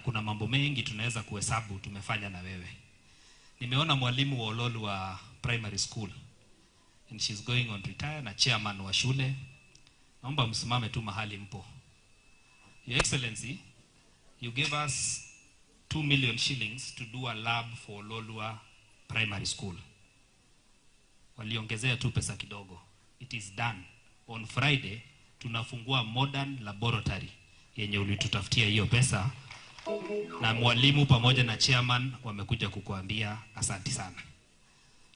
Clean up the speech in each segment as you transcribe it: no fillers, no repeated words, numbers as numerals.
kuna mambo mengi tunaweza kuhesabu tumefanya na wewe. Nimeona mwalimu wa Ololua Primary School and she's going on retire na chairman wa shule. Naomba msimame tu mahali mpo. Your Excellency, you gave us 2 million shillings to do a lab for Ololua Primary School. Waliongezea tu pesa kidogo. It is done. On Friday tunafungua modern laboratory yenye ulitutafutia hiyo pesa, na mwalimu pamoja na chairman wamekuja kukuambia asante sana.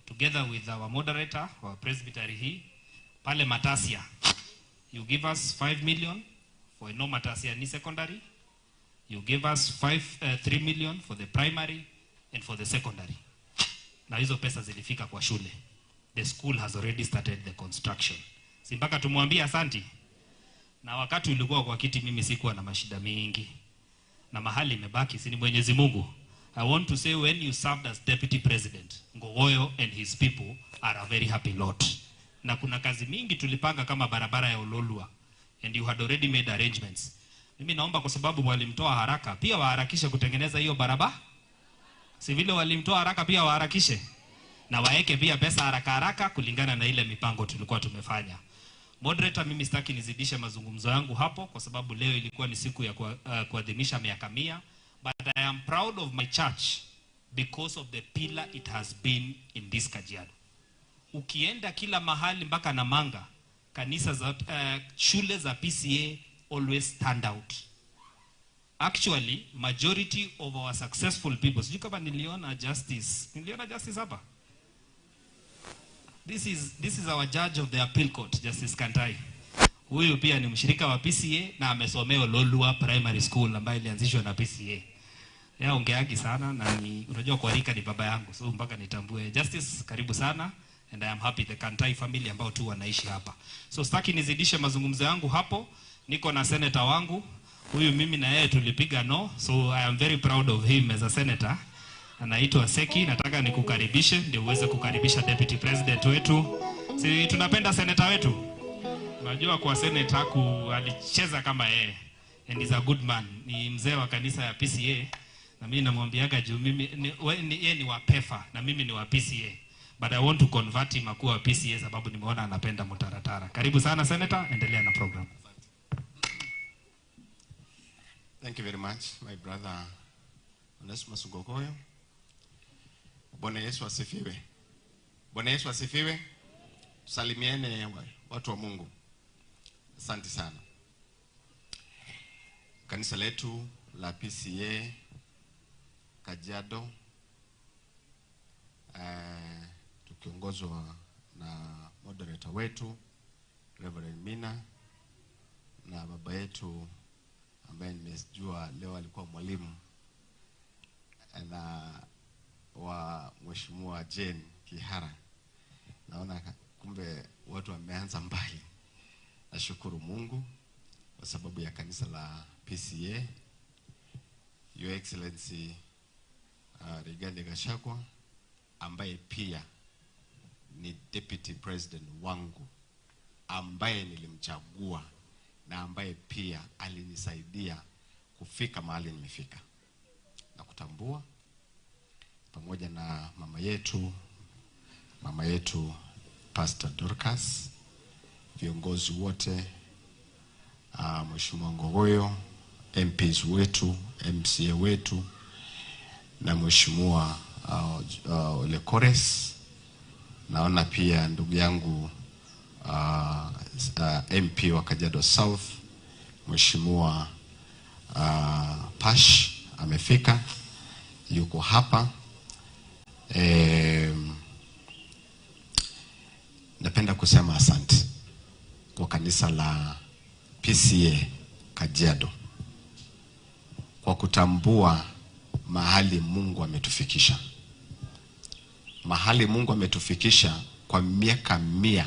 Together with our moderator, our presbytery hii pale Matasia, you give us 5 million for no Matasia ni secondary. You gave us 3 million for the primary and for the secondary. Na hizo pesa zilifika kwa shule. The school has already started the construction. Si mpaka tumwambie asante. Na wakati ulikuwa kwa kiti mimi sikuwa na mashida mingi. Na mahali imebaki si ni Mwenyezi Mungu. I want to say when you served as deputy president, Ngogoyo and his people are a very happy lot. Na kuna kazi mingi tulipanga kama barabara ya Ololua and you had already made arrangements. Mimi naomba kwa sababu walimtoa haraka pia waharakishe kutengeneza hiyo barabara. Si vile walimtoa haraka pia waharakishe. Na waeke pia pesa haraka kulingana na ile mipango tulikuwa tumefanya. Moderator, mimi sitaki nizidishe mazungumzo yangu hapo kwa sababu leo ilikuwa ni siku ya kuadhimisha miaka 100, but I am proud of my church because of the pillar it has been in this Kajiado. Ukienda kila mahali mpaka Namanga, kanisa za shule za PCA always stand out. Actually, majority of our successful people, sijui kama niliona justice hapa. This is our judge of the appeal court, Justice Kantai. Huyu pia ni mshirika wa PCA na amesomea Ololua Primary School ambayo ilianzishwa na PCA. Yeye ongeagi sana na unajua kwa rika ni baba yangu, so mpaka nitambue. Justice, karibu sana, and I am happy the Kantai family ambao tu wanaishi hapa. So sitaki nizidishe mazungumzo yangu hapo. Niko na senator wangu. Huyu mimi na yeye tulipiga no, so I am very proud of him as a senator. Anaitwa Seki, nataka nikukaribishe ndio uweze kukaribisha deputy president wetu. Si tunapenda senator wetu. Unajua kwa senator alicheza kama yeye and is a good man. Ni mzee wa kanisa ya PCA na mimi namwambiaga juu mimi yeye ni wa PEFA na mimi ni wa PCA. But I want to convert him akuwa PCA sababu nimeona anapenda mtaratara. Karibu sana senator, endelea na program. Thank you very much, my brother Onesmus Ngogoyo. Bwana Yesu asifiwe. Bwana Yesu asifiwe. Tusalimiane watu wa Mungu. Asante sana. Kanisa letu la PCA Kajiado tukiongozwa na moderator wetu Reverend Mina na baba yetu ambaye nimejua leo alikuwa mwalimu na wa Mheshimiwa Jane Kihara. Naona kumbe watu wameanza mbali. Nashukuru Mungu kwa sababu ya kanisa la PCA. Your Excellency Rigathi Gachagua ambaye pia ni deputy president wangu, ambaye nilimchagua na ambaye pia alinisaidia kufika mahali nimefika. Na kutambua pamoja na mama yetu Pastor Dorcas, viongozi wote, Mheshimiwa Ngogoyo, MPs wetu, MCA wetu na Mheshimiwa Ole Kores. Naona pia ndugu yangu MP wa Kajiado South, Mheshimiwa Pash amefika, yuko hapa. Napenda kusema asante kwa kanisa la PCA Kajiado kwa kutambua mahali Mungu ametufikisha. Mahali Mungu ametufikisha kwa miaka 100.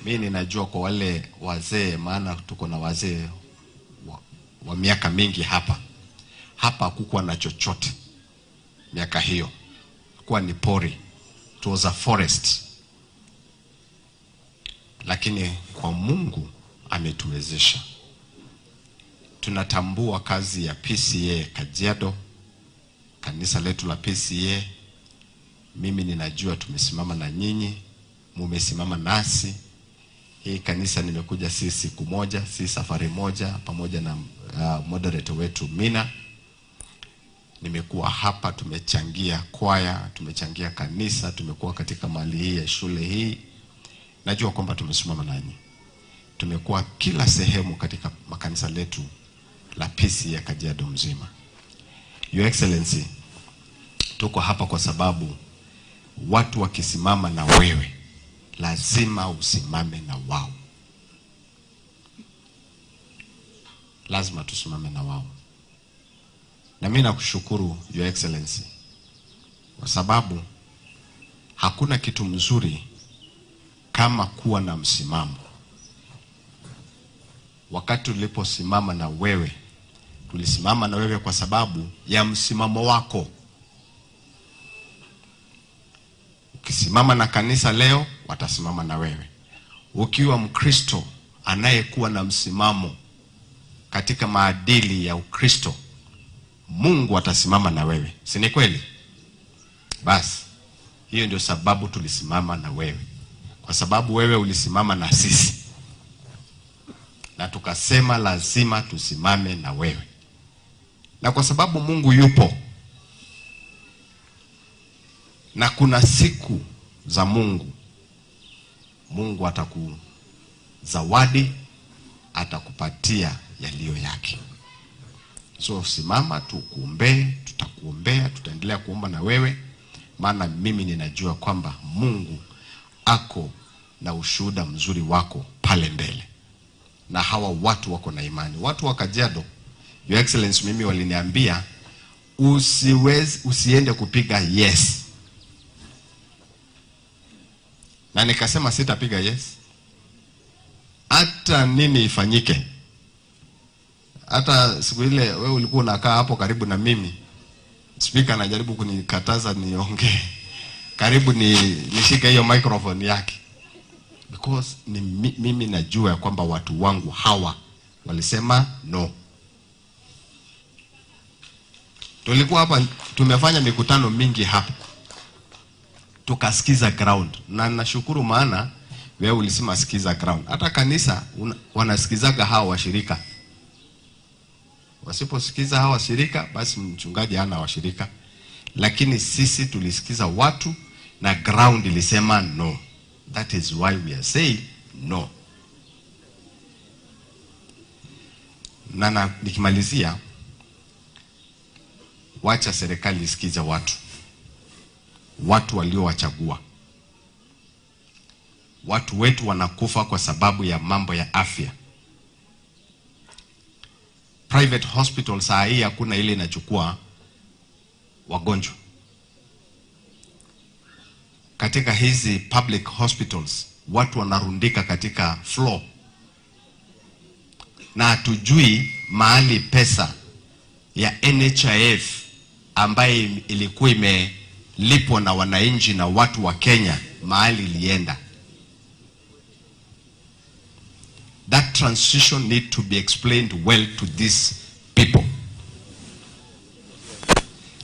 Mimi ninajua kwa wale wazee, maana tuko na wazee wa miaka mingi hapa. Hapa hakukuwa na chochote miaka hiyo. Kwa ni pori. It was a forest. Lakini kwa Mungu ametuwezesha. tunatambua kazi ya PCA Kajiado, kanisa letu la PCA. Mimi ninajua tumesimama na nyinyi, mumesimama nasi. Hii kanisa nimekuja si siku moja, si safari moja, pamoja na moderator wetu Mina. Nimekuwa hapa, tumechangia kwaya, tumechangia kanisa, tumekuwa katika mali hii ya shule hii. Najua kwamba tumesimama nanyi. Tumekuwa kila sehemu katika makanisa letu la PCA Kajiado mzima. Your Excellency, tuko hapa kwa sababu watu wakisimama na wewe, lazima usimame na wao. Lazima tusimame na wao. Na mimi nakushukuru Your Excellency, kwa sababu hakuna kitu mzuri kama kuwa na msimamo. Wakati tuliposimama na wewe, tulisimama na wewe kwa sababu ya msimamo wako. Ukisimama na kanisa leo, watasimama na wewe. Ukiwa Mkristo anayekuwa na msimamo katika maadili ya Ukristo, Mungu atasimama na wewe. Si ni kweli? Basi hiyo ndio sababu tulisimama na wewe, kwa sababu wewe ulisimama na sisi, na tukasema lazima tusimame na wewe. Na kwa sababu Mungu yupo, na kuna siku za Mungu atakuzawadi, atakupatia yaliyo yake. So simama, tukuombee, tutakuombea, tutaendelea kuomba na wewe, maana mimi ninajua kwamba Mungu ako na ushuhuda mzuri wako pale mbele, na hawa watu wako na imani. Watu wa Kajiado, Your Excellency, mimi waliniambia usiende kupiga yes. Na nikasema sitapiga yes. Hata nini ifanyike. Hata siku ile wewe ulikuwa unakaa hapo karibu na mimi, speaker anajaribu kunikataza niongee, karibu nishike hiyo microphone yake, because mimi najua ya kwamba watu wangu hawa walisema no. Tulikuwa hapa, tumefanya mikutano mingi hapa, tukasikiza ground, na nashukuru maana wewe ulisema sikiza ground. Hata kanisa wanasikizaga hawa washirika. Wasiposikiza hawa washirika, basi mchungaji hana washirika. Lakini sisi tulisikiza watu na ground ilisema no. That is why we are saying no. Na nikimalizia, wacha serikali isikize watu waliowachagua. Watu wetu wanakufa kwa sababu ya mambo ya afya. Private hospitals saa hii hakuna ile inachukua wagonjwa. Katika hizi public hospitals watu wanarundika katika floor, na hatujui mahali pesa ya NHIF ambaye ilikuwa imelipwa na wananchi na watu wa Kenya mahali ilienda. That transition need to be explained well to these people.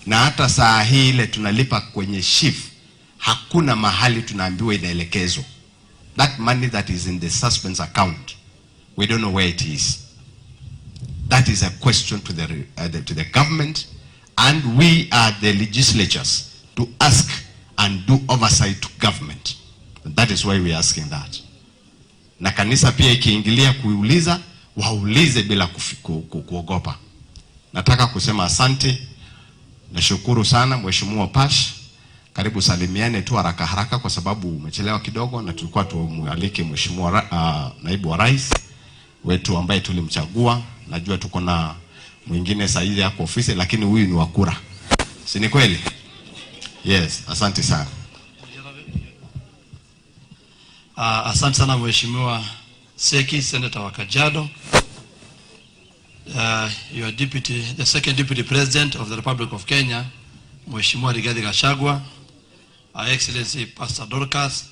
Na hata saa hii ile tunalipa kwenye shift, hakuna mahali tunaambiwa inaelekezwa. That money that is in the suspense account, we don't know where it is. That is a question to the government, and we are the legislatures to ask and do oversight to government. That is why we are asking that. Na kanisa pia ikiingilia kuuliza, waulize bila kuogopa. Nataka kusema asante. Nashukuru sana Mheshimiwa Pash. Karibu salimiane tu haraka haraka kwa sababu umechelewa kidogo, na tulikuwa tumualike Mheshimiwa Naibu wa Rais wetu ambaye tulimchagua. Najua tuko na mwingine saizi yako ofisi, lakini huyu ni wakura. Si ni kweli? Yes, asante sana. Asante sana Mheshimiwa Seki, Senator wa Kajiado. Your deputy, the second deputy president of the Republic of Kenya, Mheshimiwa Rigathi Gachagua, Her Excellency Pastor Dorcas,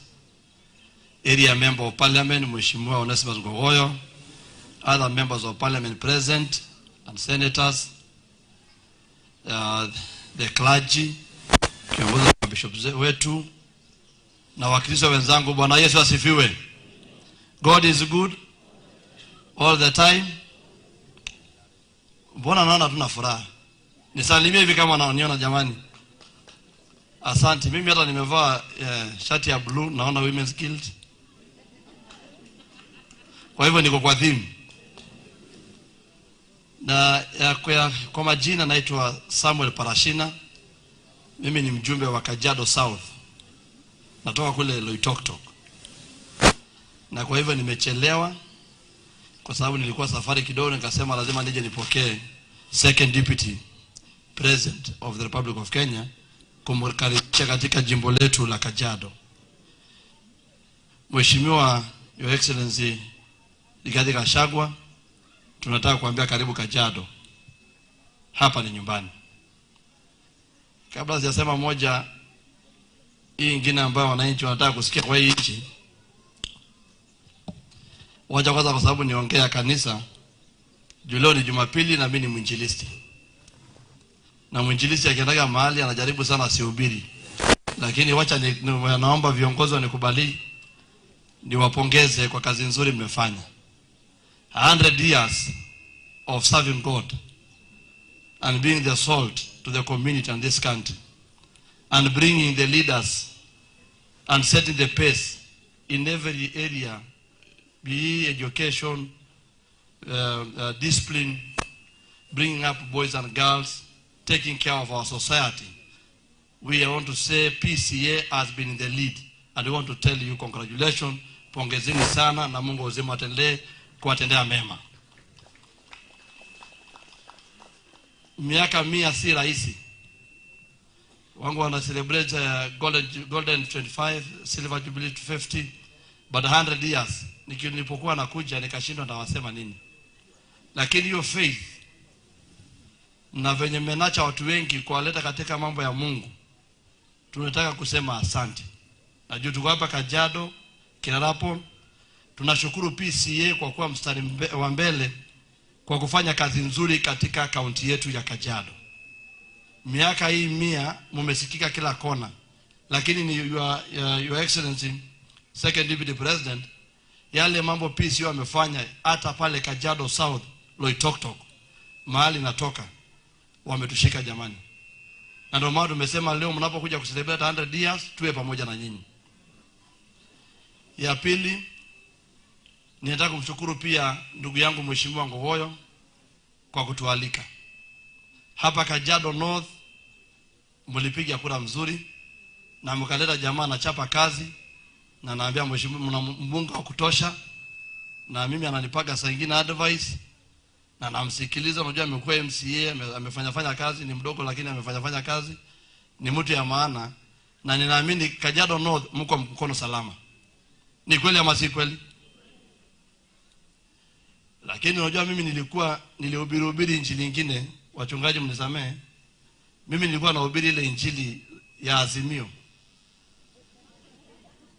area member of parliament Mheshimiwa Onesimus Ngogoyo, other members of parliament present, and senators, the clergy, kiongozi wa bishops wetu na wakristo wenzangu. Bwana Yesu asifiwe. God is good all the time. Mbona naona tuna furaha? Nisalimie hivi kama naoniona jamani. Asante. Mimi hata nimevaa shati ya blue, naona Women's Guild. Kwa hivyo niko kwa theme. Na kwa majina naitwa Samuel Parashina. Mimi ni mjumbe wa Kajiado South. Natoka kule Loitoktok. Na kwa hivyo nimechelewa kwa sababu nilikuwa safari kidogo, nikasema lazima nije nipokee second deputy president of the Republic of Kenya kumkaribisha katika jimbo letu la Kajiado. Mheshimiwa Your Excellency Rigathi Gachagua, tunataka kuambia karibu Kajiado. Hapa ni nyumbani. Kabla sijasema moja, hii nyingine ambayo wananchi wanataka kusikia kwa hii nchi, wacha kwanza kwa sababu niongea kanisa. Leo ni Jumapili na mimi ni mwinjilisti. Na mwinjilisti akiendaga mahali anajaribu sana asihubiri. Lakini wacha naomba viongozi wanikubali niwapongeze kwa kazi nzuri mmefanya. 100 years of serving God and being the salt to the community and this country, and bringing the leaders and setting the pace in every area, be it education, discipline, bringing up boys and girls, taking care of our society. We want to say PCA has been in the lead, and we want to tell you congratulations, pongezeni sana, na Mungu uzima atendelee kuwatendea mema. Miaka 100 si rahisi. Wangu wana celebrate golden 25, silver jubilee 50, but 100 years. Nilipokuwa nakuja nikashindwa nawasema nini. Lakini hiyo faith na venye mmenacha watu wengi kuwaleta katika mambo ya Mungu, tunataka kusema asante. Najua tuko hapa Kajiado, Kinarapo, tunashukuru PCA kwa kuwa mstari wa mbele kwa kufanya kazi nzuri katika kaunti yetu ya Kajiado. Miaka hii 100 mumesikika kila kona, lakini ni your excellency second deputy president, yale mambo PCA wamefanya hata pale Kajiado South, Loitoktok, mahali natoka, wametushika jamani. Na ndio maana tumesema leo mnapokuja kucelebrate 100 years tuwe pamoja na nyinyi. Ya pili, ninataka kumshukuru pia ndugu yangu Mheshimiwa Ngogoyo kwa kutualika. Hapa Kajiado North mlipiga kura mzuri na mkaleta jamaa na chapa kazi, na naambia mheshimiwa mna mbunge wa kutosha, na mimi ananipaga saa nyingine advice na namsikiliza. Unajua amekuwa MCA, amefanya kazi, ni mdogo lakini amefanya kazi, ni mtu ya maana, na ninaamini Kajiado North mko mkono salama. Ni kweli ama si kweli? Lakini unajua mimi nilihubiri injili nyingine, wachungaji mnisamee. Mimi nilikuwa nahubiri ile injili ya Azimio.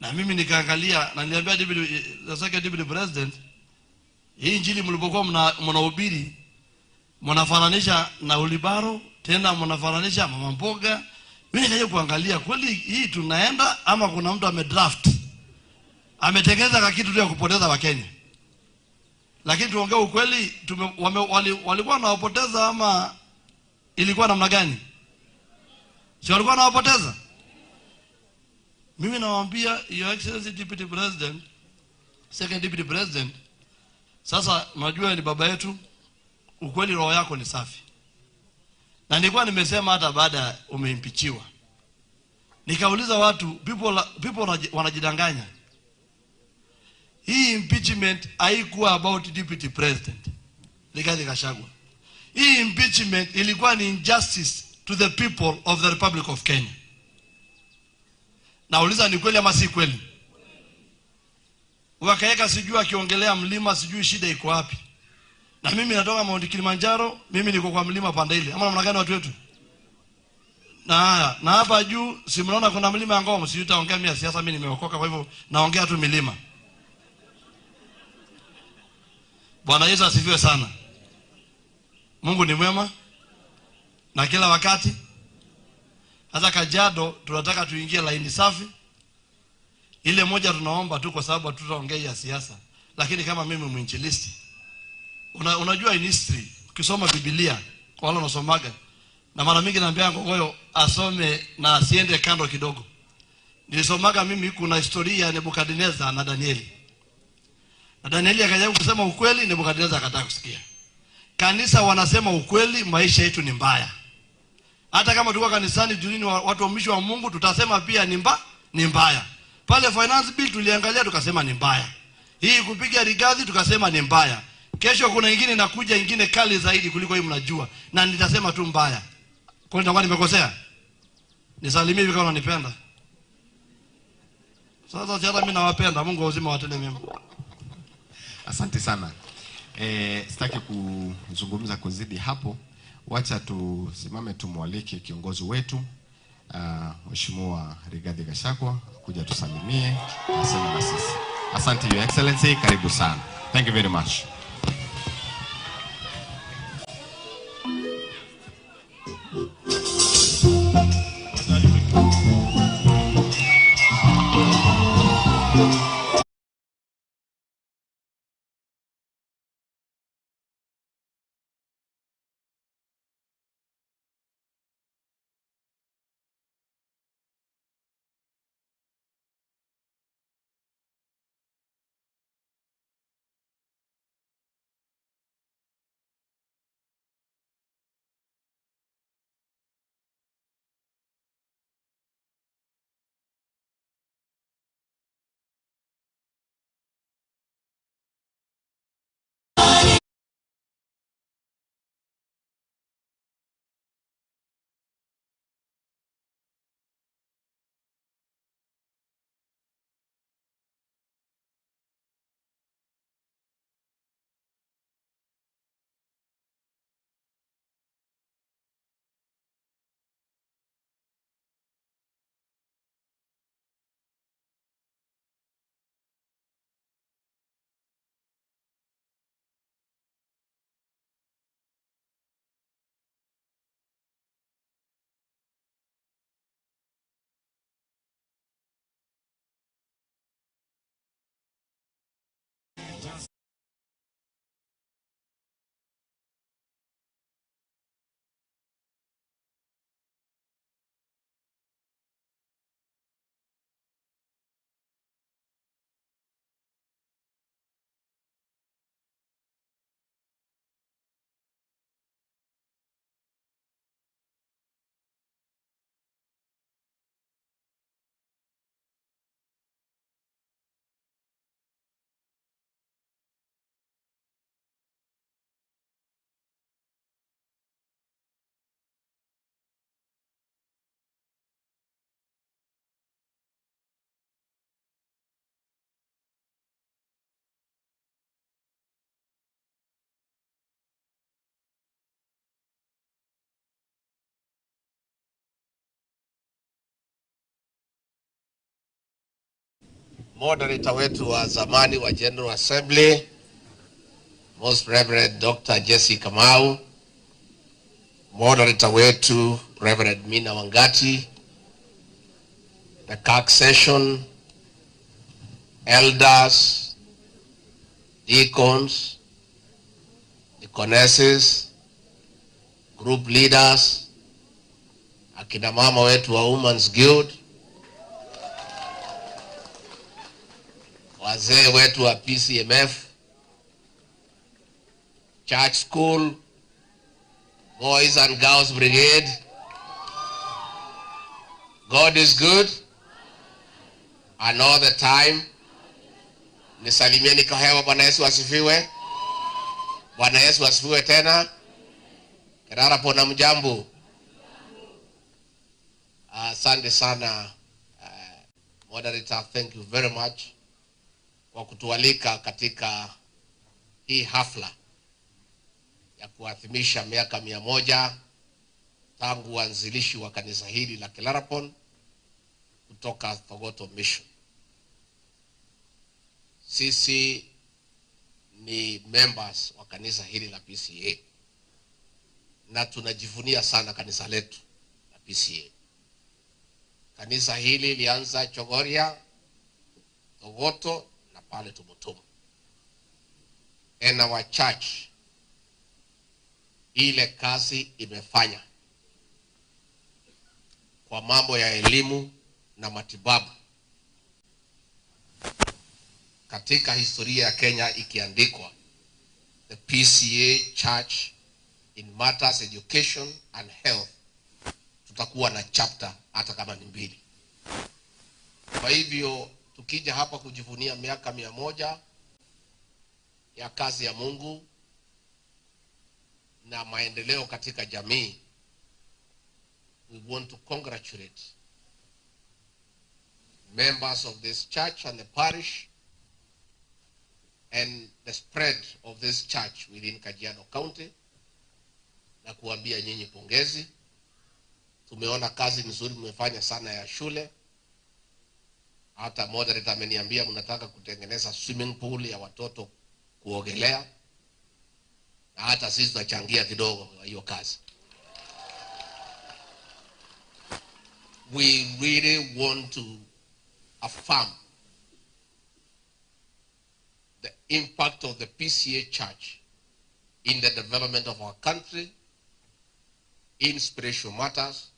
Na mimi nikaangalia na niambia the second deputy president, hii injili mlipokuwa mnahubiri mnafananisha na ulibaro, tena mnafananisha mama mboga. Mimi nikaje kuangalia kweli hii tunaenda ama kuna mtu amedraft, ametengeneza kitu tu ya kupoteza Wakenya. Lakini tuongee ukweli, walikuwa nawapoteza ama ilikuwa namna gani? Si walikuwa nawapoteza? Mimi nawaambia your excellency deputy president, second deputy president, sasa najua ni baba yetu, ukweli roho yako ni safi. Na nilikuwa nimesema hata baada umeimpichiwa, nikauliza watu, people wanajidanganya. Hii impeachment haikuwa about deputy president Rigathi Gachagua. Hii impeachment ilikuwa ni injustice to the people of the Republic of Kenya. Nauliza ni kweli ama si kweli? Wakaeka sijui akiongelea mlima, sijui shida iko wapi. Na mimi natoka Mount Kilimanjaro, mimi niko kwa mlima panda ile. Ama namna gani watu wetu? Na hapa juu si mnaona kuna mlima Ngong, sijui taongea mimi siasa, mimi nimeokoka kwa hivyo naongea tu milima. Bwana Yesu asifiwe sana. Mungu ni mwema na kila wakati. Hasa Kajiado tunataka tuingie laini safi. Ile moja tunaomba tu kwa sababu hatutaongea ya siasa. Lakini kama mimi mwinjilisti, unajua in history, ukisoma Biblia kwa wale wanasomaga, na mara mingi naambia Ngogoyo asome na asiende kando kidogo. Nilisomaga mimi kuna historia ya Nebukadnezar na Danieli. Na Danieli akajaribu kusema ukweli, Nebukadnezar akataka kusikia. Kanisa wanasema ukweli, maisha yetu ni mbaya. Hata kama tulikuwa kanisani julini watu wa mwisho wa Mungu, tutasema pia ni mbaya. Pale finance bill tuliangalia tukasema ni mbaya. Hii kupiga rigadhi tukasema ni mbaya. Kesho kuna nyingine inakuja, nyingine kali zaidi kuliko hii mnajua, na nitasema tu mbaya. Kwa nini nimekosea? Nisalimie hivi kama unanipenda. Sasa hata mimi nawapenda. Mungu uzima watende mema. Asante sana. Sitaki kuzungumza kuzidi hapo. Wacha tusimame tumwalike kiongozi wetu Mheshimiwa Rigathi Gachagua kuja tusalimie aseme na sisi. Asante Your Excellency, karibu sana. Thank you very much. Moderator wetu wa zamani wa General Assembly, Most Reverend Dr. Jesse Kamau, Moderator wetu Reverend Mina Wangati, the CAC session, elders, deacons, deaconesses, group leaders, akina mama wetu wa Women's Guild, wazee wetu wa PCMF, Church School, Boys and Girls Brigade. God is good and all the time. Nisalimieni kwa hewa. Bwana Yesu asifiwe. Bwana Yesu asifiwe tena. Kirara pona mjambo. Asante sana moderator, thank you very much kwa kutualika katika hii hafla ya kuadhimisha miaka 100 tangu uanzilishi wa kanisa hili la Kilarapon kutoka Thogoto Mission. Sisi ni members wa kanisa hili la PCA. na tunajivunia sana kanisa letu la PCA. Kanisa hili lianza Chogoria, Ogoto na pale Tumutumu. And our church, ile kazi imefanya kwa mambo ya elimu na matibabu katika historia ya Kenya ikiandikwa, the PCA Church in matters education and health, tutakuwa na chapter hata kama ni 2. Kwa hivyo tukija hapa kujivunia miaka 100 ya kazi ya Mungu na maendeleo katika jamii, we want to congratulate members of this church and the parish and the spread of this church within Kajiado County, na kuambia nyinyi pongezi. Tumeona kazi nzuri mmefanya sana ya shule. Hata moderator ameniambia mnataka kutengeneza swimming pool ya watoto kuogelea, na hata sisi tutachangia kidogo hiyo kazi. We really want to affirm the impact of the PCA Church in the development of our country, in spiritual matters,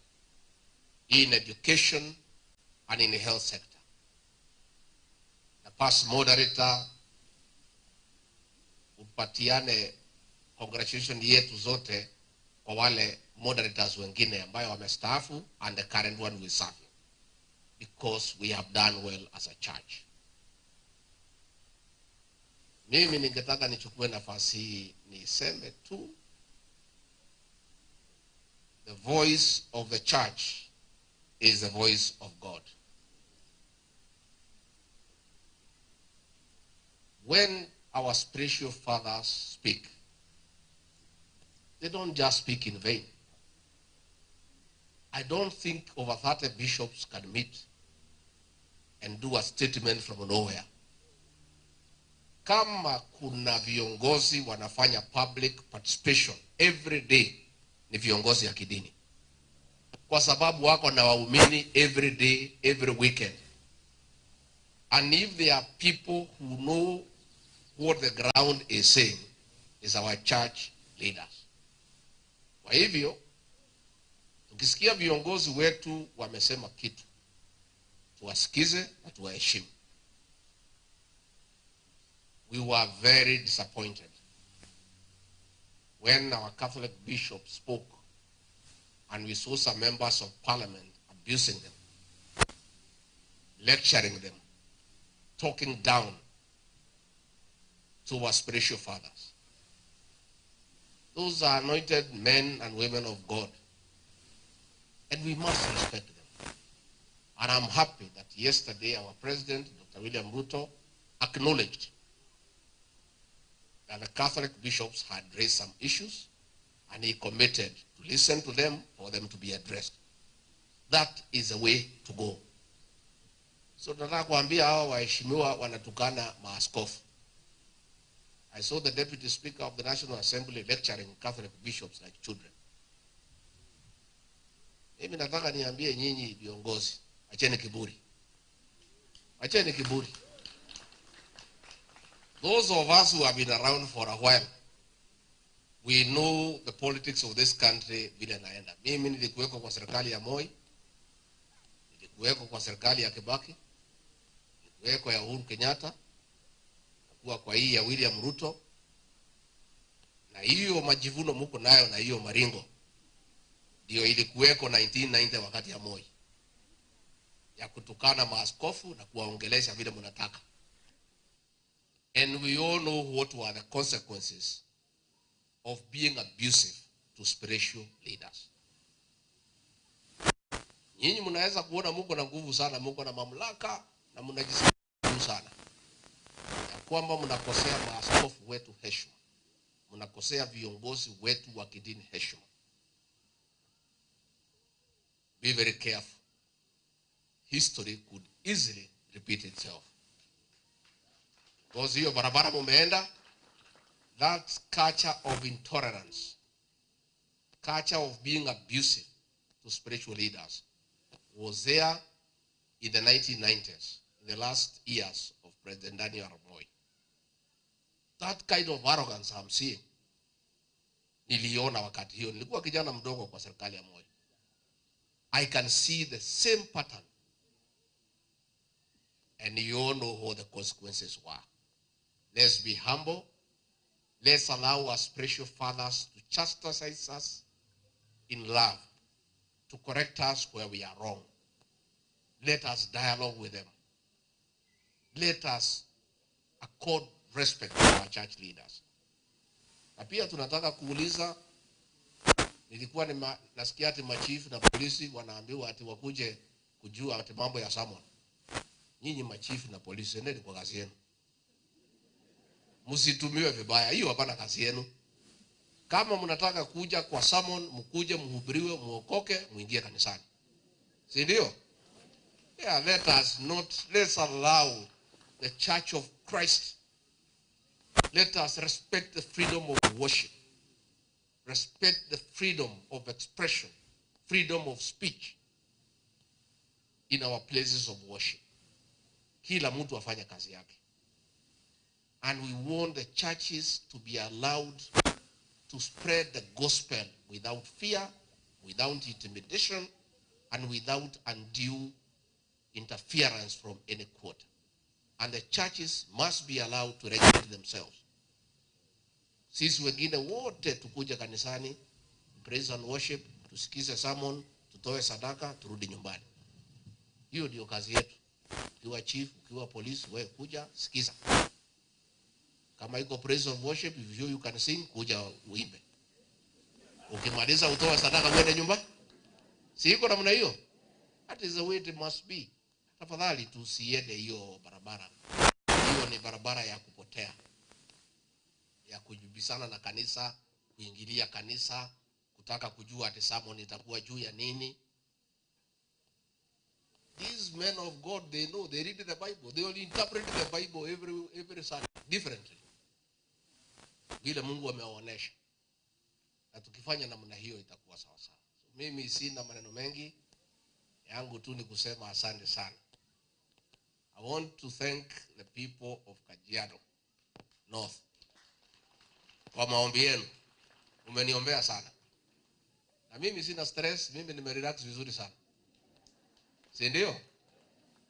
in education, and in the health sector. The past moderator upatiane congratulations yetu zote kwa wale moderators wengine ambayo wamestaafu and the current one we serve, because we have done well as a church. Mimi ningetaka nichukue nafasi hii niseme tu, the voice of the church is the voice of God. When our spiritual fathers speak, they don't just speak in vain. I don't think over 30 bishops can meet and do a statement from nowhere. Kama kuna viongozi wanafanya public participation every day, ni viongozi ya kidini, kwa sababu wako na waumini every day, every weekend. And if there are people who know what the ground is saying, is our church leaders. Kwa hivyo tukisikia viongozi wetu wamesema kitu, tuwasikize na tuwaheshimu. We were very disappointed when our Catholic bishop spoke and we saw some members of parliament abusing them, lecturing them, talking down to our spiritual fathers. Those are anointed men and women of God, and we must respect them. And I'm happy that yesterday our president, Dr. William Ruto, acknowledged that the Catholic bishops had raised some issues, and he committed to listen to them for them to be addressed. That is the way to go. So nataka kuambia hawa waheshimiwa wanatukana maaskofu. I saw the Deputy Speaker of the National Assembly lecturing Catholic bishops like children. Mimi nataka niambie nyinyi viongozi, acheni kiburi. Acheni kiburi. Those of us who have been around for a while, we know the politics of this country vile naenda. Mimi nilikuweko kwa serikali ya Moi, nilikuweko kwa serikali ya Kibaki, nilikuweko ya Uhuru Kenyatta, kuwa kwa hii ya William Ruto, na hiyo majivuno muko nayo na hiyo maringo ndio ilikuweko 1990 wakati ya Moi, ya kutukana maaskofu na kuwaongelesha vile mnataka. And we all know what were the consequences of being abusive to spiritual leaders. Nyinyi mnaweza kuona muko na nguvu sana, muko na mamlaka na mnajisikia sana, ya kwamba mnakosea maaskofu wetu heshima, mnakosea viongozi wetu wa kidini heshima. Be very careful. History could easily repeat itself. Because hiyo barabara mumeenda, that culture of intolerance culture of being abusive to spiritual leaders was there in the 1990s, in the last years of President Daniel Arap Moi. That kind of arrogance I'm seeing, niliona wakati hiyo, nilikuwa kijana mdogo kwa serikali ya Moi. I can see the same pattern. And you all know what the consequences were. Let's be humble. Let's allow our spiritual fathers to chastise us in love, to correct us where we are wrong. Let us dialogue with them. Let us accord respect to our church leaders. Na pia tunataka kuuliza, nilikuwa nasikia ati machifu na polisi wanaambiwa ati wakuje kujua ati mambo ya summon. Nyinyi machifu na polisi, endeni kwa kazi yenu. Msitumiwe vibaya, hiyo hapana kazi yenu. Kama mnataka kuja kwa summon, mkuje mhubiriwe, muokoke, muingie kanisani. Si ndio? Yeah, let's allow the Church of Christ. Let us respect the freedom of worship. Respect the freedom of expression, freedom of speech in our places of worship. Kila mtu afanye kazi yake. And we want the churches to be allowed to spread the gospel without fear, without intimidation, and without undue interference from any quarter. And the churches must be allowed to regulate themselves. Sisi wengine wote tukuja kanisani, praise and worship, tusikize sermon, tutoe sadaka, turudi nyumbani. Hiyo ndio kazi yetu. Ukiwa chief, ukiwa police, wewe kuja, sikiza. Kama iko praise and worship, if you can sing, kuja uimbe. Ukimaliza utoe sadaka uende nyumbani. Si iko namna hiyo? That is the way it must be. Tafadhali tusiende hiyo barabara. Hiyo ni barabara ya kupotea, ya kujibisana na kanisa, kuingilia kanisa, kutaka kujua ati sermon itakuwa juu ya nini. These men of God, they know, they read the Bible. They only interpret the Bible every Sunday differently. Vile Mungu amewaonesha. Na tukifanya namna hiyo itakuwa sawa sawa. So, mimi sina maneno mengi. Yangu tu ni kusema asante sana. I want to thank the people of Kajiado North. Kwa maombi yenu. Umeniombea sana. Na mimi sina stress, mimi nimerelax vizuri sana. Si ndio?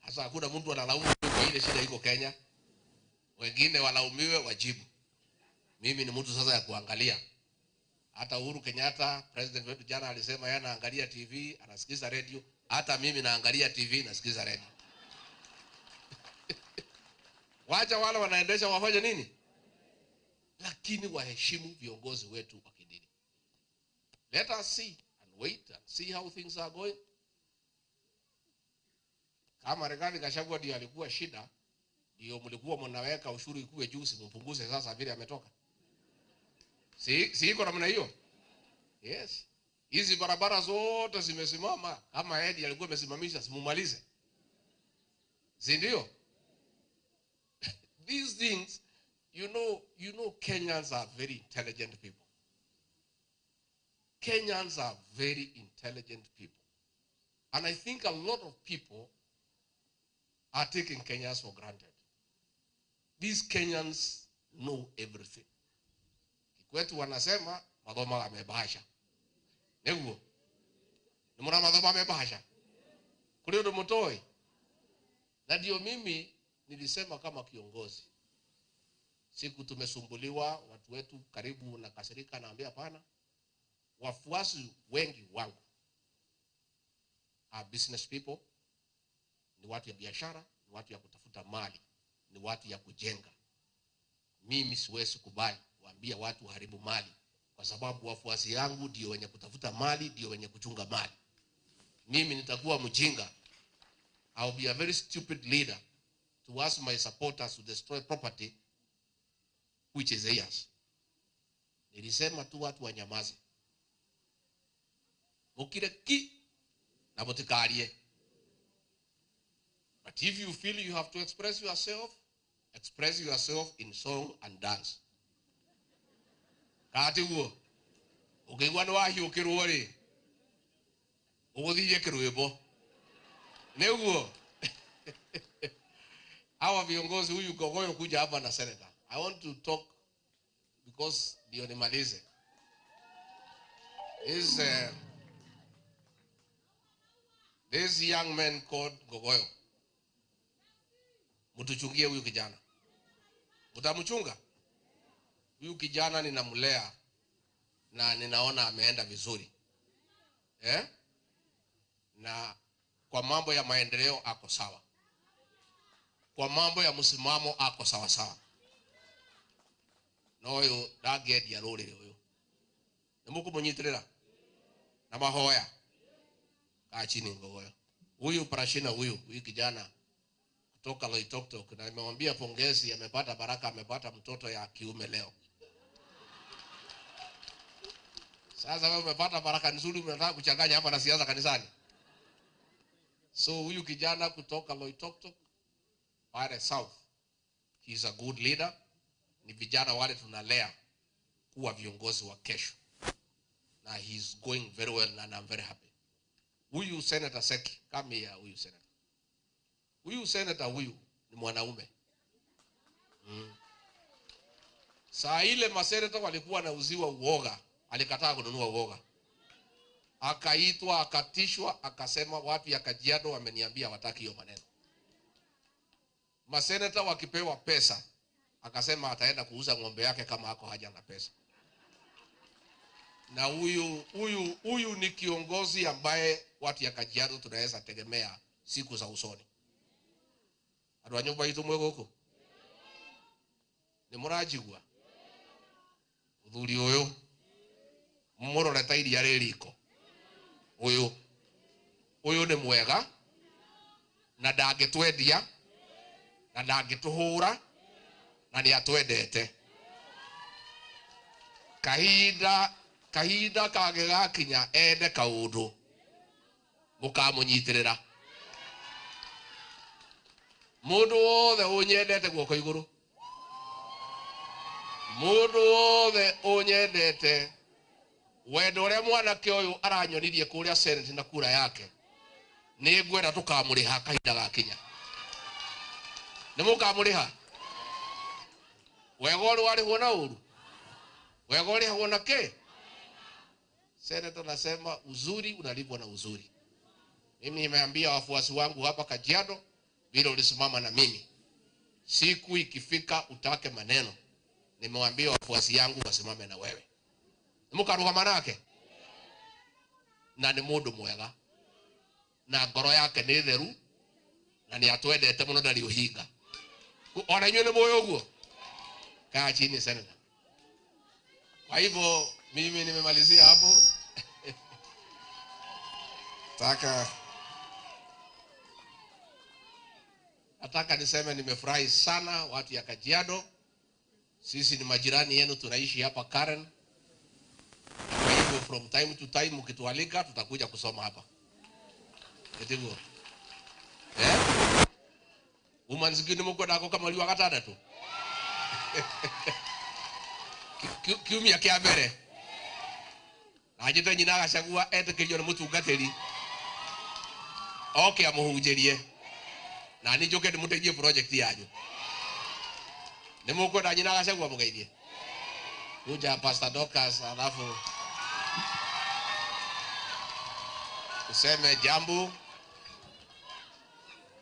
Hasa hakuna mtu analaumu kwa ile shida iko Kenya. Wengine walaumiwe wajibu. Mimi ni mtu sasa ya kuangalia. Hata Uhuru Kenyatta, president wetu, jana alisema yeye anaangalia TV, anasikiza radio. Hata mimi naangalia TV, nasikiza radio. Wacha wale wanaendesha wafanye nini? Lakini waheshimu viongozi wetu wa kidini. Let us see and wait and see how things are going. Kama Rigathi Gachagua ndiye alikuwa shida, ndio mlikuwa mnaweka ushuru ikuwe juu, simpunguze sasa vile ametoka. Si iko namna hiyo? Yes. Hizi barabara zote zimesimama, kama Edi alikuwa amesimamisha, simumalize. Si ndio? These things, you know Kenyans are very intelligent people. Kenyans are very intelligent people. And I think a lot of people are taking Kenyans for granted. These Kenyans know everything. Kwetu wanasema madhoma amebasha. Neguo. Nimuna madhoma amebasha. Kulio ndo motoi. Na ndio mimi nilisema kama kiongozi. Siku tumesumbuliwa, watu wetu karibu na kasirika, naambia hapana. Wafuasi wengi wangu are business people. Ni watu ya biashara, ni watu ya kutafuta mali, ni watu ya kujenga. Mimi siwezi kubali waambia watu haribu mali, kwa sababu wafuasi yangu ndio wenye kutafuta mali, ndio wenye kuchunga mali. Mimi nitakuwa mjinga. I'll be a very stupid leader to ask my supporters to destroy property which is theirs. Nilisema tu watu wanyamaze. Mukire ki na mutikarie. But if you feel you have to express yourself in song and dance. Kati huo. ukigwa ni wahiukirwo ri uguthithie kirwimbo niguo. Hawa viongozi, huyu Gogoyo kuja hapa na senator, I want to talk because ndio nimalize. This young man called Gogoyo, mtuchungie huyu kijana. Mtamchunga huyu kijana, ninamlea na ninaona ameenda vizuri na kwa mambo ya maendeleo ako sawa, kwa mambo ya msimamo ako sawa sawa. Noyo ndagedia rurire uyu nimukumunyitira na mahoya chini Gogoyo. Huyu Parashina, huyu kijana kutoka Loitoktok, na nimemwambia pongezi, amepata baraka, amepata mtoto ya kiume leo. Sasa wewe umepata baraka nzuri, unataka kuchanganya hapa na siasa kanisani. So huyu kijana kutoka Loitoktok pale South, he is a good leader. Ni vijana wale tunalea kuwa viongozi wa kesho, na he is going very well and I'm very happy. Huyu Senator Seki, come here. Huyu senator huyu ni mwanaume. Saa ile maseneta walikuwa nauziwa uoga, alikataa kununua uoga. Akaitwa, akatishwa, akasema watu ya Kajiado wameniambia wataki hiyo maneno. Maseneta wakipewa pesa, akasema ataenda kuuza ng'ombe yake kama hako haja na pesa. Na huyu ni kiongozi ambaye watu ya Kajiado tunaweza tegemea siku za usoni. Adwa nyumba itu mwego huko ni murajigwa uthuri uyu mumurore ta iria ririko uyu ni mwega na ndangitwendia na ndangituhura na ni atwendete. Kahinda kage gakinya ende kaundu mukamunyitirira. Mundu wothe unyendete guoko iguru, mundu wothe unyendete wendo uria mwanake uyu aranyonirie kuria Senate na kura yake, ni ngwenda tukamuriha kahinda gakinya. Ni mukamuriha wegori wari huona uru wegori huona ke. Senator nasema uzuri unalipwa na uzuri. Mimi nimeambia wafuasi wangu hapa Kajiado, vile ulisimama na mimi, siku ikifika utake maneno, nimewaambia wafuasi yangu wasimame na wewe. Mukaruga manake na ni mundu mwega na ngoro yake ni theru na ni atwendete muno ndari uhinga. Ona inywe ni moyo guo kaa chini senator. Kwa hivyo mimi nimemalizia hapo. Nataka niseme nimefurahi sana watu ya Kajiado. Sisi ni majirani yenu, tunaishi hapa Karen. Kwa hivyo from time to time mkitualika tutakuja kusoma hapa. Etigo. Umanzikini mko dako kama liwa katada tu. Kiumia kia mbere. Najite nyina agacagua etekirio ni mutungatiri. Okay, amuhunjirie. Na ni njoke ndimuteithie project yanyu. Ni mukwenda nyina agacagua mugeithie. Kuja Pastor Dorcas alafu useme jambo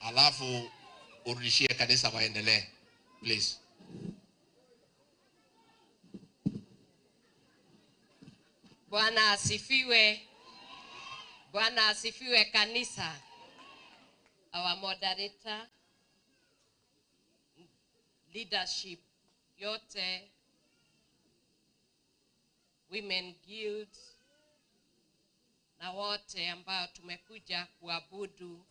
alafu urudishie kanisa waendelee please. Bwana asifiwe. Bwana asifiwe kanisa. Our moderator, leadership yote, Women Guild na wote ambao tumekuja kuabudu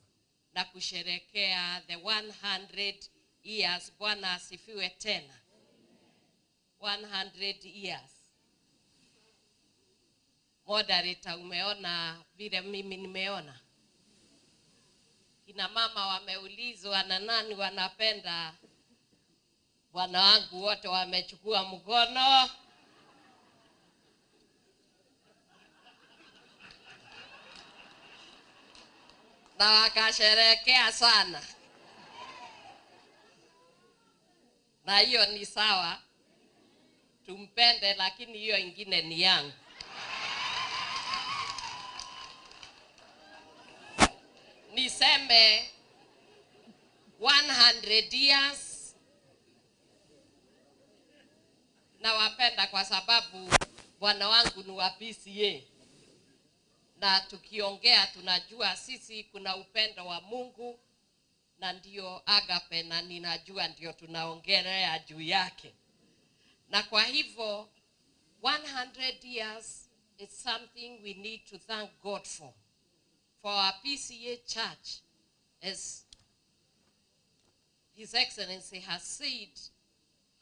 na kusherekea the 100 years. Bwana asifiwe tena. 100 years. Moderator, umeona vile mimi nimeona? Kina mama wameulizwa na nani wanapenda bwana wangu, wote wamechukua mkono. na wakasherekea sana, na hiyo ni sawa, tumpende, lakini hiyo ingine ni yangu. Niseme 100 years na wapenda kwa sababu bwana wangu ni wa PCA, na tukiongea tunajua sisi kuna upendo wa Mungu na ndio agape, na ninajua ndio tunaongelea juu yake. Na kwa hivyo 100 years is something we need to thank God for our PCA church, as His Excellency has said,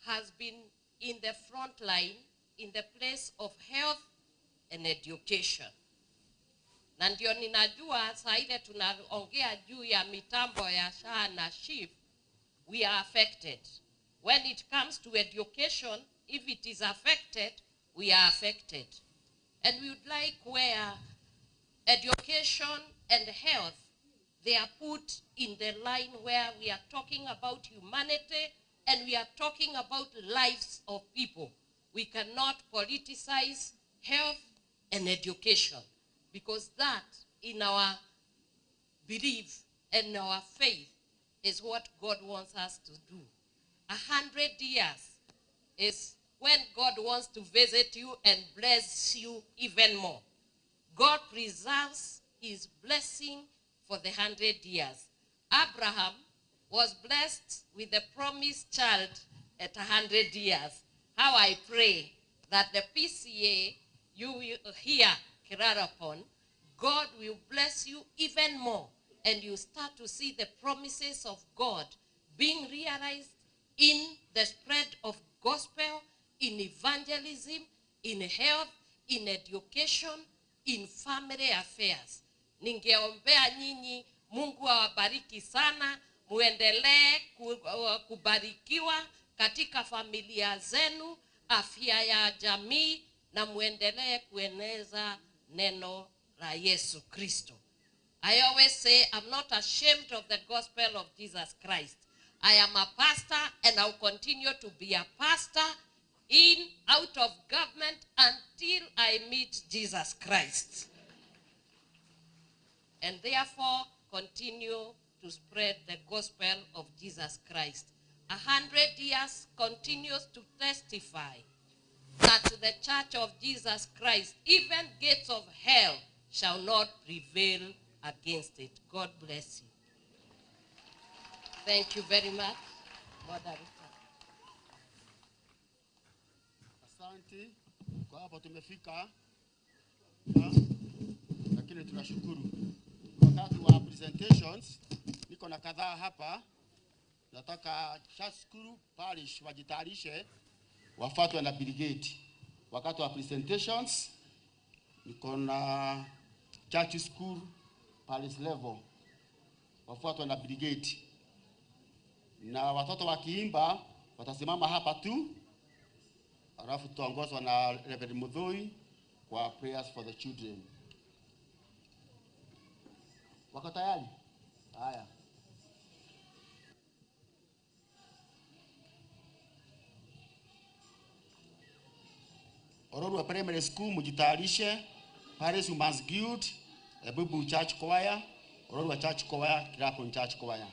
has been in the front line in the place of health and education. Na ndio ninajua saa ile tunaongea juu ya mitambo ya SHA na SHIF, we are affected. When it comes to education, if it is affected, we are affected. And we would like where education and health, they are put in the line where we are talking about humanity and we are talking about lives of people. We cannot politicize health and education, because that, in our belief and our faith, is what God wants us to do. 100 years is when God wants to visit you and bless you even more. God preserves His blessing for the 100 years. Abraham was blessed with the promised child at 100 years. How I pray that the PCA, you will hear Kirarapon, God will bless you even more, and you start to see the promises of God being realized in the spread of gospel, in evangelism, in health, in education, in family affairs. Ningeombea nyinyi, Mungu awabariki sana, muendelee kubarikiwa katika familia zenu, afya ya jamii, na muendelee kueneza neno la Yesu Kristo. I always say I'm not ashamed of the gospel of Jesus Christ. I am a pastor and I'll continue to be a pastor out of government until I meet Jesus Christ. And therefore continue to spread the gospel of Jesus Christ. 100 years continues to testify that the Church of Jesus Christ, even gates of hell, shall not prevail against it. God bless you. Thank you very much. Moderator. Asante kwa hapo tumefika, lakini tunashukuru. Wakati wa presentations niko na kadhaa hapa, nataka Shashkuru Parish wajitayarishe wafuatwe na brigade. Wakati wa presentations niko na Church School Parish level wafuatwe na brigade, na watoto wakiimba watasimama hapa tu, alafu tuongozwa na Reverend Mudhui kwa prayers for the children. Wako tayari? Haya. Ororua Primary School mujitayarishe. Paris Women's Guild, Bubu Church Choir, Ororua Church Choir, Kirapon Church Choir.